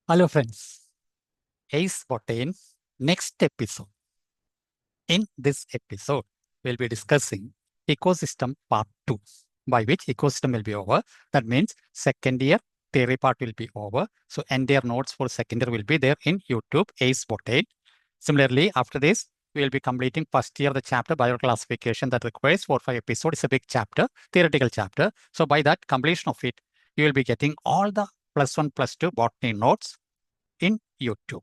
Hello friends, Ace Botane. Next episode. In this episode, we'll be discussing ecosystem part 2, by which ecosystem will be over. That means second year theory part will be over. So entire notes for second year will be there in YouTube, Ace Botane. Similarly, after this, we will be completing first year the chapter bioclassification that requires 4 or 5 episodes. It's a big chapter, theoretical chapter. So by that completion of it, you will be getting all the +1, +2 botany notes in YouTube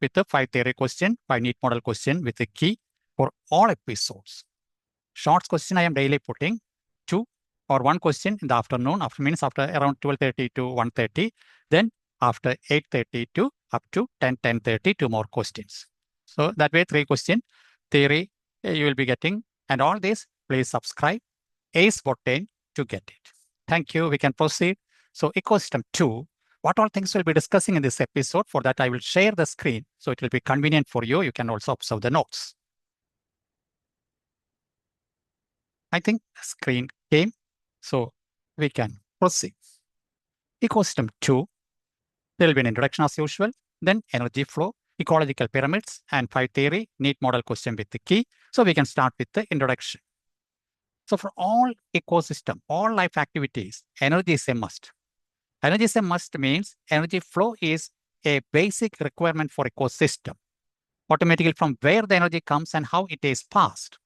with the 5 theory question, 5 NEET model question with the key for all episodes. Shorts question I am daily putting 2 or 1 question in the afternoon, means after around 12:30 to 1:30. Then after 8:30 to up to 10:30, 2 more questions. So that way 3 question theory you will be getting. And all this, please subscribe Ace Botane to get it. Thank you. We can proceed. So ecosystem 2. What all things we'll be discussing in this episode? For that, I will share the screen, so it will be convenient for you. You can also observe the notes. I think the screen came, so we can proceed. Ecosystem 2, there will be an introduction as usual, then energy flow, ecological pyramids, and 5 theory, NEET model question with the key. So we can start with the introduction. So for all ecosystem, all life activities, energy is a must. Energy is a must means energy flow is a basic requirement for ecosystem. Automatically from where the energy comes and how it is passed.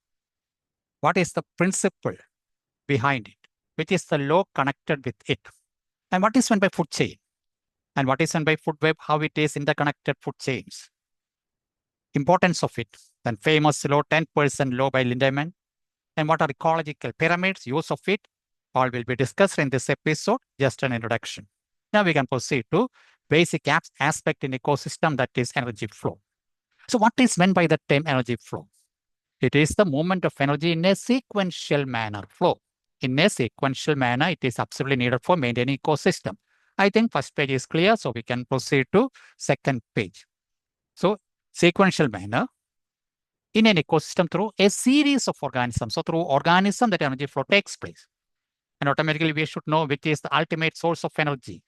What is the principle behind it? Which is the law connected with it? And what is meant by food chain? And what is meant by food web? How it is interconnected food chains? Importance of it. Then famous law, 10% law by Lindemann. And what are ecological pyramids? Use of it. All will be discussed in this episode, just an introduction. Now we can proceed to basic aspect in ecosystem, that is energy flow. So what is meant by the term energy flow? It is the movement of energy in a sequential manner flow. In a sequential manner, it is absolutely needed for maintaining ecosystem. I think first page is clear, so we can proceed to second page. So sequential manner in an ecosystem through a series of organisms. So through organism, that energy flow takes place. And automatically we should know which is the ultimate source of energy.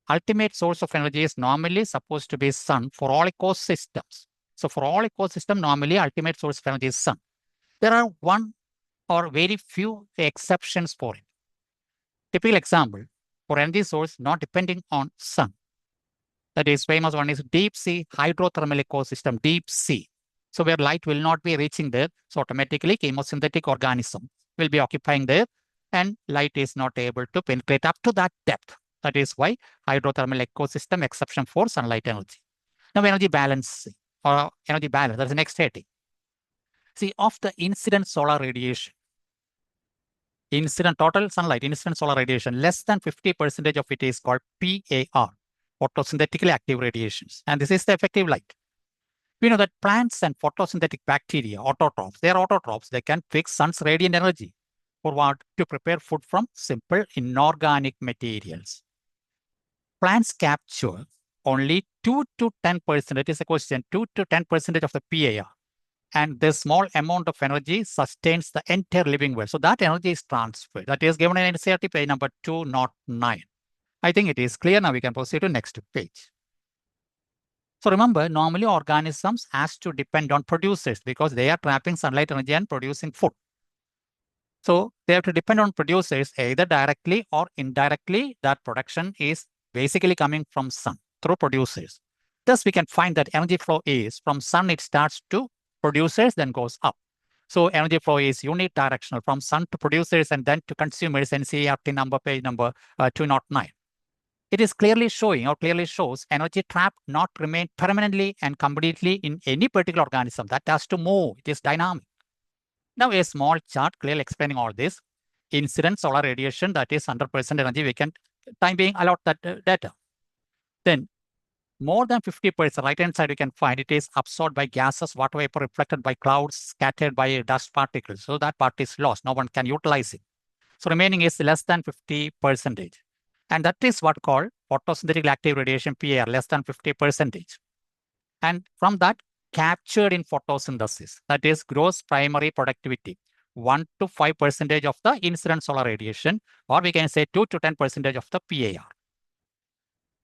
Ultimate source of energy is normally supposed to be sun for all ecosystems. So for all ecosystems, normally ultimate source of energy is sun. There are one or very few exceptions for it. Typical example for energy source not depending on sun. That is famous one is deep sea hydrothermal ecosystem, deep sea. So where light will not be reaching there, so automatically chemosynthetic organism will be occupying there and light is not able to penetrate up to that depth. That is why hydrothermal ecosystem exception for sunlight energy. Now energy balance or energy balance, that's the next heading. See, of the incident solar radiation, incident total sunlight, incident solar radiation, less than 50% of it is called PAR, photosynthetically active radiations. And this is the effective light. We know that plants and photosynthetic bacteria, autotrophs, they are autotrophs. They can fix sun's radiant energy for what? To prepare food from simple inorganic materials. Plants capture only 2 to 10%, it is a question, 2 to 10% of the PAR. And this small amount of energy sustains the entire living world. So that energy is transferred. That is given in NCERT page number 209. I think it is clear. Now we can proceed to next page. So remember, normally organisms has to depend on producers because they are trapping sunlight energy and producing food. So they have to depend on producers either directly or indirectly. That production is basically coming from sun through producers. Thus, we can find that energy flow is from sun, it starts to producers, then goes up. So energy flow is unidirectional from sun to producers and then to consumers. NCERT number page number 209. It is clearly showing or clearly shows energy trap not remain permanently and completely in any particular organism. That has to move. It is dynamic. Now a small chart clearly explaining all this. Incident solar radiation, that is 100% energy. We can time being allot that data. Then more than 50%, right-hand side, you can find it is absorbed by gases, water vapor reflected by clouds, scattered by dust particles. So that part is lost. No one can utilize it. So remaining is less than 50%. And that is what called photosynthetic active radiation, PAR, less than 50%. And from that, captured in photosynthesis, that is gross primary productivity, 1 to 5% of the incident solar radiation, or we can say 2 to 10% of the PAR.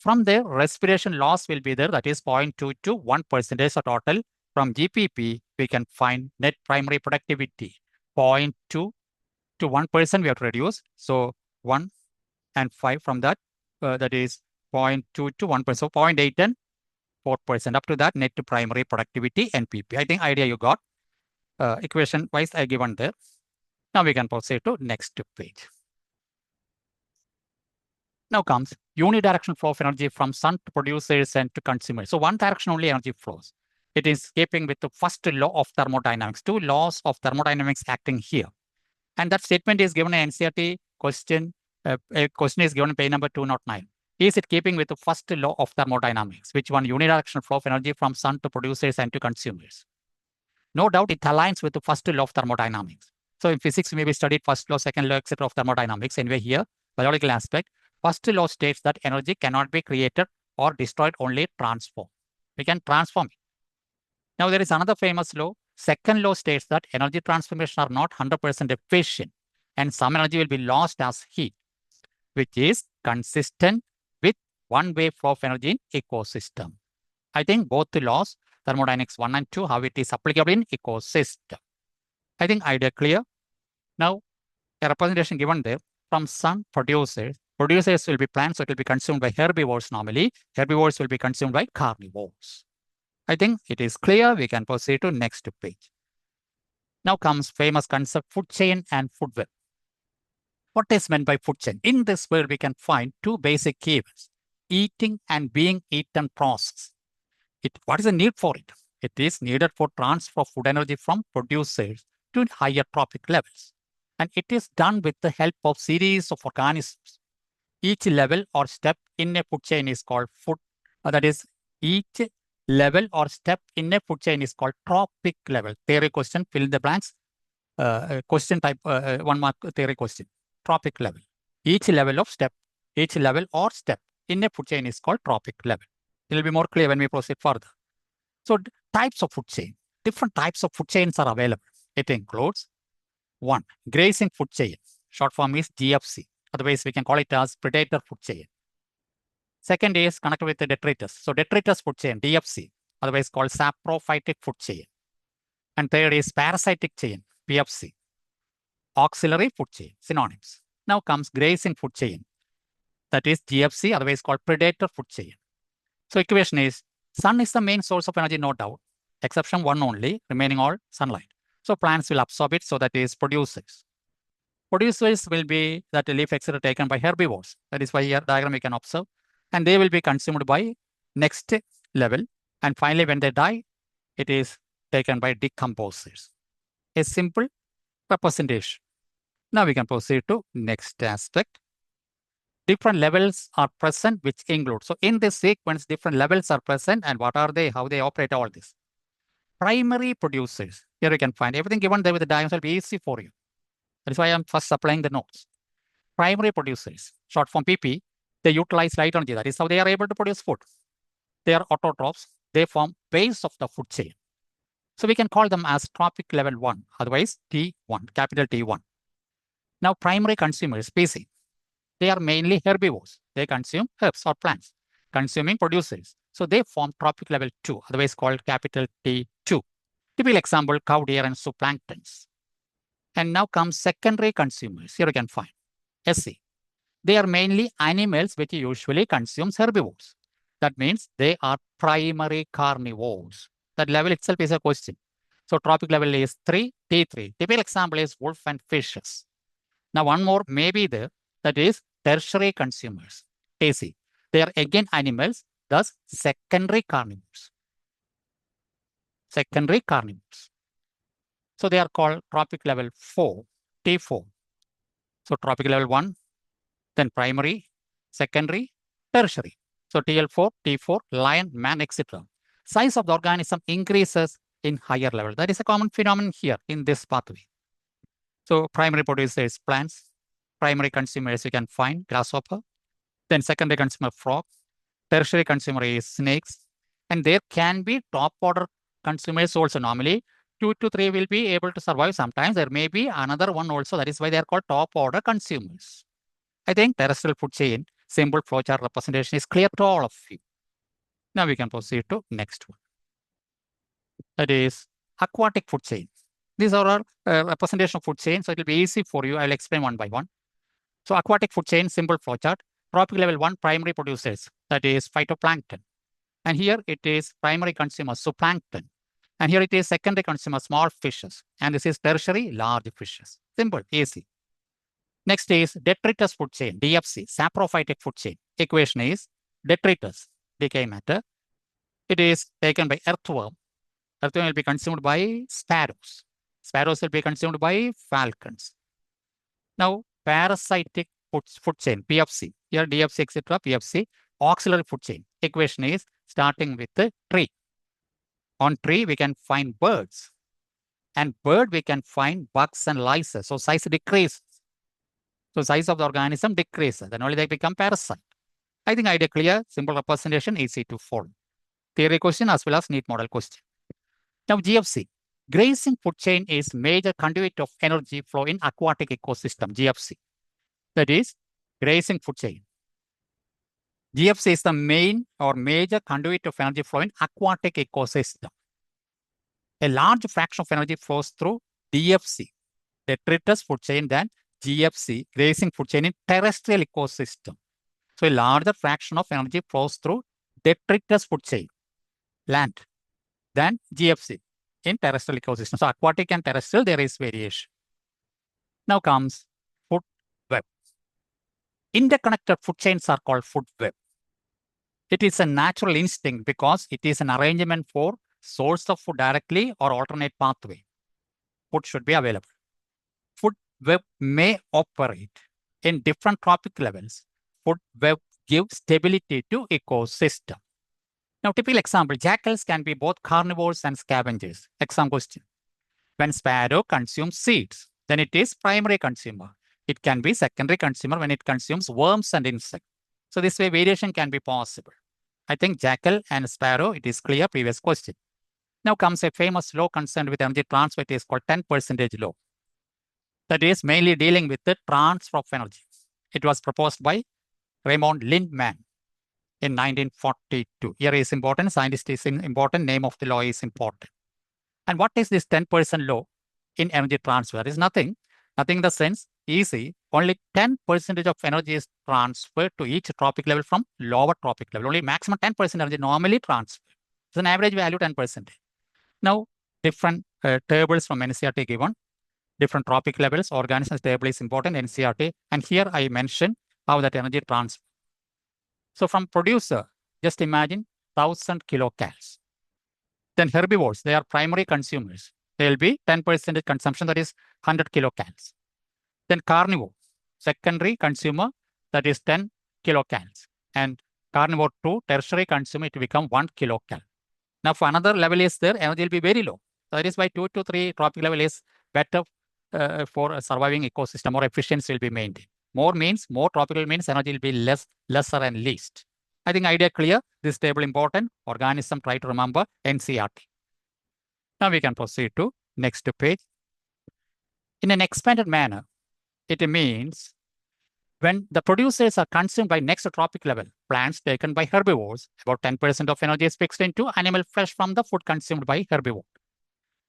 from there, respiration loss will be there. That is 0.2 to 1% of total. From GPP, we can find net primary productivity. 0.2 to 1% we have to reduce. So 1 and 5 from that, that is 0.2 to 1%. So 0.8 and 4%. Up to that, net to primary productivity, NPP. I think idea you got. Equation wise, I given there. Now we can proceed to next page. Now comes unidirectional flow of energy from sun to producers and to consumers. So one direction only energy flows. It is keeping with the first law of thermodynamics. Two laws of thermodynamics acting here. And that statement is given in NCERT question. A question is given in page number 209. Is it keeping with the first law of thermodynamics? Which one? Unidirectional flow of energy from sun to producers and to consumers. No doubt it aligns with the first law of thermodynamics. So in physics, we maybe studied first law, second law, etc. of thermodynamics. Anyway, here, biological aspect, first law states that energy cannot be created or destroyed, only transformed. We can transform it. Now, there is another famous law. Second law states that energy transformation are not 100% efficient and some energy will be lost as heat, which is consistent with one-way flow of energy in ecosystem. I think both the laws, thermodynamics 1 and 2, how it is applicable in ecosystem. I think idea clear. Now, a representation given there from sun producers. Producers will be plants, so it will be consumed by herbivores normally. Herbivores will be consumed by carnivores. I think it is clear. We can proceed to next page. Now comes famous concept food chain and food web. What is meant by food chain? In this word, we can find two basic keywords: eating and being eaten process. What is the need for it? It is needed for transfer of food energy from producers to higher trophic levels. And it is done with the help of series of organisms. Each level or step in a food chain is called food. That is, each level or step in a food chain is called trophic level. Theory question, fill in the blanks. Question type, 1 mark theory question. Trophic level. Each level or step in a food chain is called trophic level. It will be more clear when we proceed further. So types of food chain. Different types of food chains are available. It includes 1. Grazing food chain. Short form is GFC. Otherwise, we can call it as predator food chain. Second is connected with the detritus. So detritus food chain, DFC, otherwise called saprophytic food chain. And third is parasitic chain, PFC. Auxiliary food chain, synonyms. Now comes grazing food chain. That is GFC, otherwise called predator food chain. So equation is, sun is the main source of energy, no doubt. Exception 1 only, remaining all sunlight. So plants will absorb it, so that is producers. Producers will be that leaf etc. taken by herbivores. That is why here diagram we can observe. And they will be consumed by next level. And finally, when they die, it is taken by decomposers. A simple representation. Now we can proceed to next aspect. Different levels are present, which include. So in this sequence, different levels are present. And what are they? How they operate, all this. Primary producers. Here you can find everything given there with the diagrams will be easy for you. That is why I'm first applying the notes. Primary producers, short form PP, they utilize light energy. That is how they are able to produce food. They are autotrophs. They form base of the food chain. So we can call them as trophic level 1, otherwise T1, capital T1. Now primary consumers, PC, they are mainly herbivores. They consume herbs or plants, consuming producers. So they form trophic level 2, otherwise called capital T2. Typical example, cow, deer, and zooplanktons. And now comes secondary consumers. Here you can find SC. They are mainly animals which usually consume herbivores. That means they are primary carnivores. That level itself is a question. So trophic level is 3, T3. Typical example is wolf and fishes. Now one more may be there. That is tertiary consumers, TC. They are again animals, thus secondary carnivores. Secondary carnivores. So they are called trophic level 4, T4. So trophic level 1, then primary, secondary, tertiary. So TL4, T4, lion, man, etc. Size of the organism increases in higher level. That is a common phenomenon here in this pathway. So primary producers, plants. Primary consumers, you can find grasshopper. Then secondary consumer, frog. Tertiary consumer is snakes. And there can be top order consumers also. Normally 2 to 3 will be able to survive. Sometimes there may be another one also. That is why they are called top order consumers. I think terrestrial food chain, simple flowchart representation is clear to all of you. Now we can proceed to next one. That is aquatic food chain. These are our representation of food chain, so it will be easy for you. I will explain one by one. So aquatic food chain, simple flowchart. Tropic level 1 primary producers, that is phytoplankton. And here it is primary consumer, zooplankton. And here it is secondary consumer, small fishes. And this is tertiary, large fishes. Simple, easy. Next is detritus food chain, DFC, saprophytic food chain. Equation is detritus, decay matter. It is taken by earthworm. Earthworm will be consumed by sparrows. Sparrows will be consumed by falcons. Now, parasitic food chain, PFC. Here DFC, etc., PFC, auxiliary food chain. Equation is starting with the tree. On tree, we can find birds. And bird, we can find bugs and lice. So size decreases. So size of the organism decreases. Then only they become parasite. I think idea clear, simple representation, easy to follow. Theory question as well as NEET model question. Now GFC, grazing food chain is major conduit of energy flow in aquatic ecosystem, GFC. That is grazing food chain. GFC is the main or major conduit of energy flow in aquatic ecosystem. A large fraction of energy flows through DFC, detritus food chain, than GFC, grazing food chain, in terrestrial ecosystem. So a larger fraction of energy flows through detritus food chain, land, than GFC in terrestrial ecosystem. So aquatic and terrestrial, there is variation. Now comes food web. Interconnected food chains are called food web. It is a natural instinct because it is an arrangement for source of food directly or alternate pathway. Food should be available. Food web may operate in different trophic levels. Food web gives stability to ecosystem. Now, typical example, jackals can be both carnivores and scavengers. Exam question. When sparrow consumes seeds, then it is primary consumer. It can be secondary consumer when it consumes worms and insects. So this way variation can be possible. I think jackal and sparrow, it is clear, previous question. Now comes a famous law concerned with energy transfer. It is called 10% law. That is mainly dealing with the transfer of energy. It was proposed by Raymond Lindman in 1942. Here is important, scientist is important, name of the law is important. And what is this 10% law in energy transfer? There is nothing in the sense, easy. Only 10% of energy is transferred to each trophic level from lower trophic level. Only maximum 10% energy normally transferred. It's an average value 10%. Now, different tables from NCERT given. Different trophic levels, organisms table is important, NCERT. And here I mentioned how that energy transfer. So from producer, just imagine 1000 kilocals. Then herbivores, they are primary consumers. There will be 10% consumption, that is 100 kilocals. Then carnivore, secondary consumer, that is 10 kilocals. And carnivore 2, tertiary consumer, it will become 1 kilocal. Now for another level is there, energy will be very low. So that is why 2 to 3 trophic level is better for surviving ecosystem, or efficiency will be maintained. More means, more tropical means energy will be lesser and least. I think idea clear. This table important. Organism, try to remember NCERT. Now we can proceed to next page. In an expanded manner, it means when the producers are consumed by next trophic level, plants taken by herbivores, about 10% of energy is fixed into animal flesh from the food consumed by herbivore.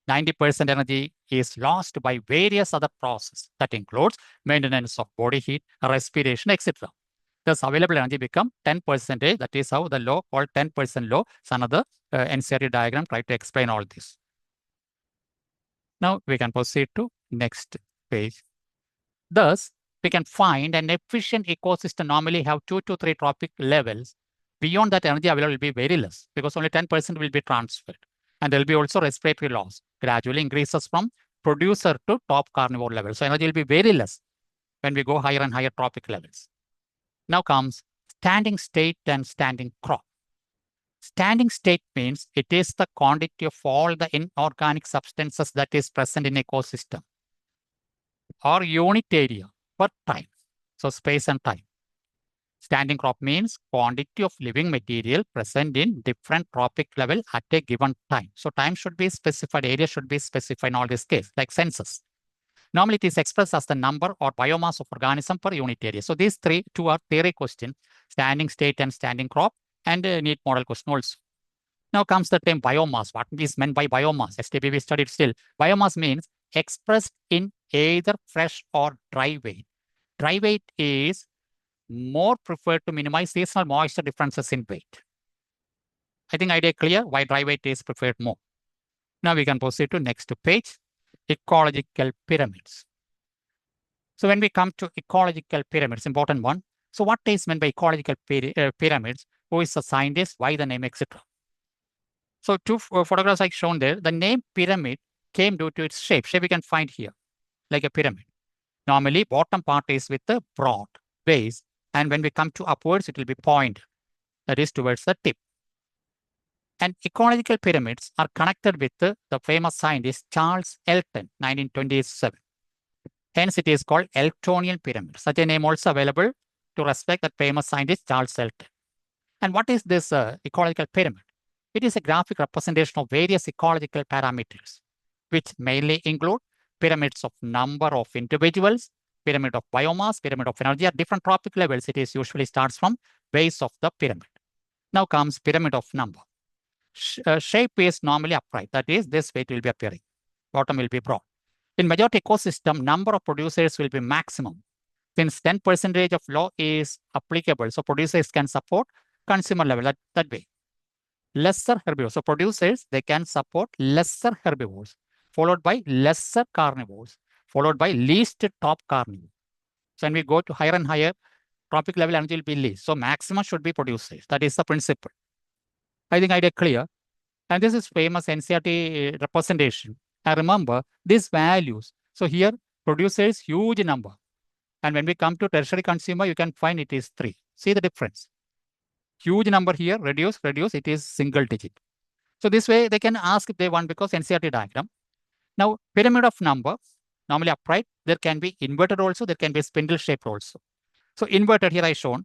90% energy is lost by various other processes. That includes maintenance of body heat, respiration, etc. Thus, available energy become 10%. That is how the law called 10% law. It's another NCERT diagram. Try to explain all this. Now, we can proceed to next page. Thus, we can find an efficient ecosystem normally have 2 to 3 trophic levels. Beyond that, energy available will be very less because only 10% will be transferred. And there will be also respiratory loss. Gradually increases from producer to top carnivore level. So energy will be very less when we go higher and higher trophic levels. Now comes standing state and standing crop. Standing state means it is the quantity of all the inorganic substances that is present in ecosystem, or unit area per time. So space and time. Standing crop means quantity of living material present in different trophic level at a given time. So time should be specified, area should be specified in all this case, like census. Normally, it is expressed as the number or biomass of organism per unit area. So these two are theory question, standing state and standing crop, and NEET model question also. Now comes the term biomass. What is meant by biomass? STP we studied still. Biomass means expressed in either fresh or dry weight. Dry weight is more preferred to minimize seasonal moisture differences in weight. I think idea clear why dry weight is preferred more. Now we can proceed to next page, ecological pyramids. So when we come to ecological pyramids, important one. So what is meant by ecological pyramids? Who is the scientist? Why the name, etc. So two photographs I shown there. The name pyramid came due to its shape. Shape we can find here, like a pyramid. Normally, bottom part is with the broad base, and when we come to upwards, it will be pointed. That is towards the tip. And ecological pyramids are connected with the famous scientist Charles Elton, 1927. Hence, it is called Eltonian pyramid. Such a name also available to respect that famous scientist Charles Elton. And what is this ecological pyramid? It is a graphic representation of various ecological parameters, which mainly include pyramids of number of individuals, pyramid of biomass, pyramid of energy at different trophic levels. It is usually starts from base of the pyramid. Now comes pyramid of number. Shape is normally upright. That is, this way it will be appearing. Bottom will be broad. In majority ecosystem, number of producers will be maximum. Since 10% of law is applicable, so producers can support consumer level that way. Lesser herbivores. So producers, they can support lesser herbivores, followed by lesser carnivores, followed by least top carnivore. So when we go to higher and higher, trophic level energy will be least. So maximum should be producers. That is the principle. I think idea clear. And this is famous NCERT representation. And remember these values. So here, producers, huge number. And when we come to tertiary consumer, you can find it is 3. See the difference. Huge number here, reduce, it is single digit. So this way they can ask if they want because NCERT diagram. Now, pyramid of number, normally upright, there can be inverted also, there can be spindle shaped also. So inverted here I shown,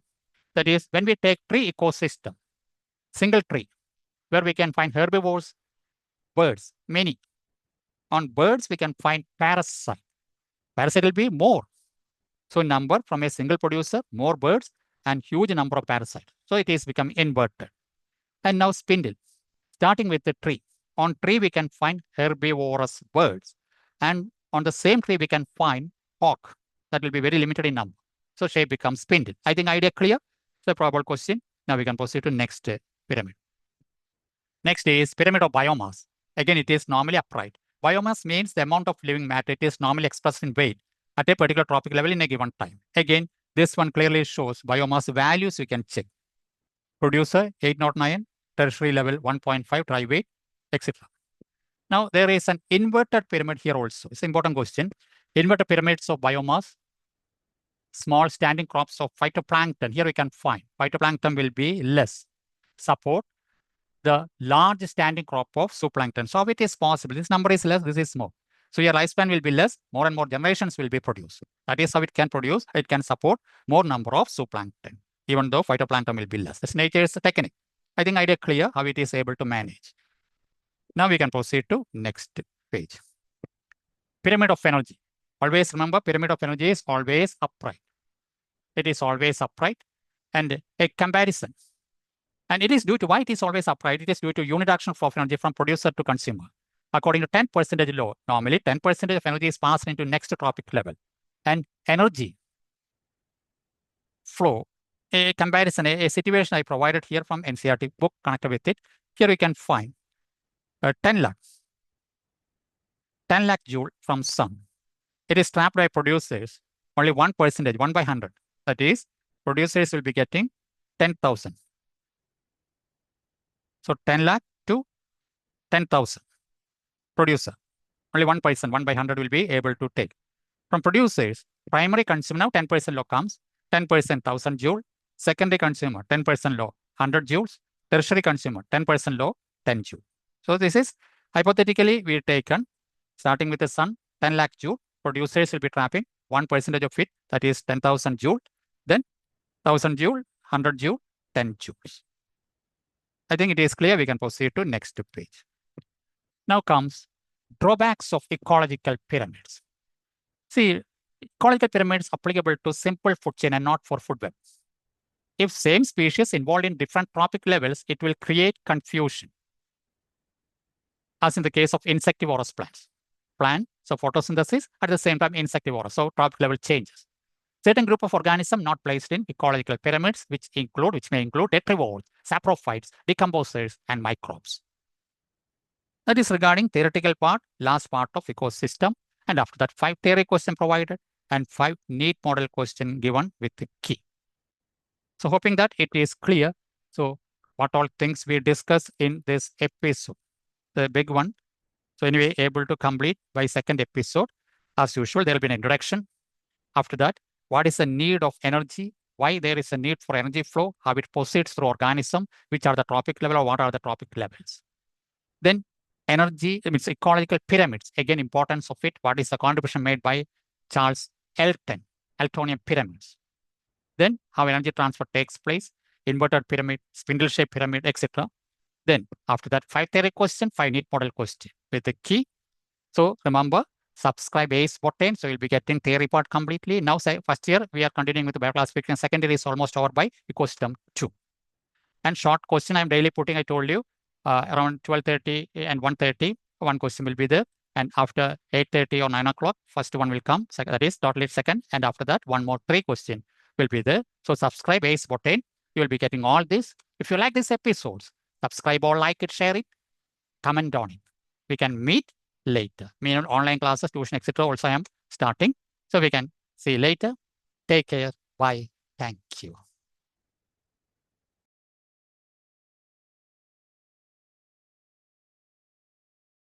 that is when we take tree ecosystem, single tree, where we can find herbivores, birds, many. On birds, we can find parasite. Parasite will be more. So number from a single producer, more birds, and huge number of parasites. So it is become inverted. And now spindle, starting with the tree. On tree, we can find herbivorous birds. And on the same tree, we can find hawk. That will be very limited in number. So shape becomes spindle. I think idea clear. So probable question. Now we can proceed to next pyramid. Next is pyramid of biomass. Again, it is normally upright. Biomass means the amount of living matter. It is normally expressed in weight at a particular trophic level in a given time. Again, this one clearly shows biomass values you can check. Producer 809, tertiary level 1.5, dry weight, etc. Now there is an inverted pyramid here also. It's an important question. Inverted pyramids of biomass, small standing crops of phytoplankton. Here we can find phytoplankton will be less. Support the large standing crop of zooplankton. So it is possible. This number is less, this is more. So your lifespan will be less, more and more generations will be produced. That is how it can produce. It can support more number of zooplankton, even though phytoplankton will be less. This nature is a technique. I think idea clear how it is able to manage. Now we can proceed to next page. Pyramid of energy. Always remember, pyramid of energy is always upright. It is always upright. And a comparison. And it is due to why it is always upright. It is due to unit action flow of energy from producer to consumer. According to 10% law, normally 10% of energy is passed into next trophic level. And energy flow, a comparison, a situation I provided here from NCERT book connected with it. Here we can find 10 lakh joule from sun. It is trapped by producers, only 1%, 1 by 100. That is, producers will be getting 10,000. So 10 lakh to 10,000. Producer, only 1%, 1 by 100 will be able to take. From producers, primary consumer, now 10% law comes, 10% 1000 joule. Secondary consumer, 10% law, 100 joules. Tertiary consumer, 10% law, 10 joule. So this is hypothetically we taken, starting with the sun, 10 lakh joule. Producers will be trapping 1% of it, that is 10,000 joule. Then 1000 joule, 100 joule, 10 joules. I think it is clear. We can proceed to next page. Now comes drawbacks of ecological pyramids. See, ecological pyramid is applicable to simple food chain and not for food web. If same species involved in different trophic levels, it will create confusion, as in the case of insectivorous plants. So photosynthesis, at the same time insectivorous, so trophic level changes. Certain group of organisms not placed in ecological pyramids, which may include detrivores, saprophytes, decomposers, and microbes. That is regarding theoretical part, last part of ecosystem, and after that 5 theory question provided and 5 NEET model question given with the key. So hoping that it is clear. So what all things we discuss in this episode, the big one. So anyway, able to complete by second episode. As usual, there will be an introduction. After that, what is the need of energy? Why there is a need for energy flow? How it proceeds through organism? Which are the trophic level or what are the trophic levels? Then energy, it means ecological pyramids. Again, importance of it. What is the contribution made by Charles Eltonian pyramids? Then how energy transfer takes place, inverted pyramid, spindle-shaped pyramid, etc. Then after that, 5 theory question, 5 NEET model question with the key. So remember, subscribe ACE button, so you'll be getting theory part completely. Now, first year, we are continuing with the bioclassification. Second year is almost over by ecosystem 2. And short question I'm daily putting, I told you, around 12:30 and 1:30, one question will be there. And after 8:30 or 9 o'clock, first one will come, that is totally second. And after that, one more 3 question will be there. So subscribe ACE button, you will be getting all this. If you like these episodes, subscribe or like it, share it, comment on it. We can meet later. Meaning online classes, tuition, etc. also I am starting. So we can see you later. Take care. Bye. Thank you.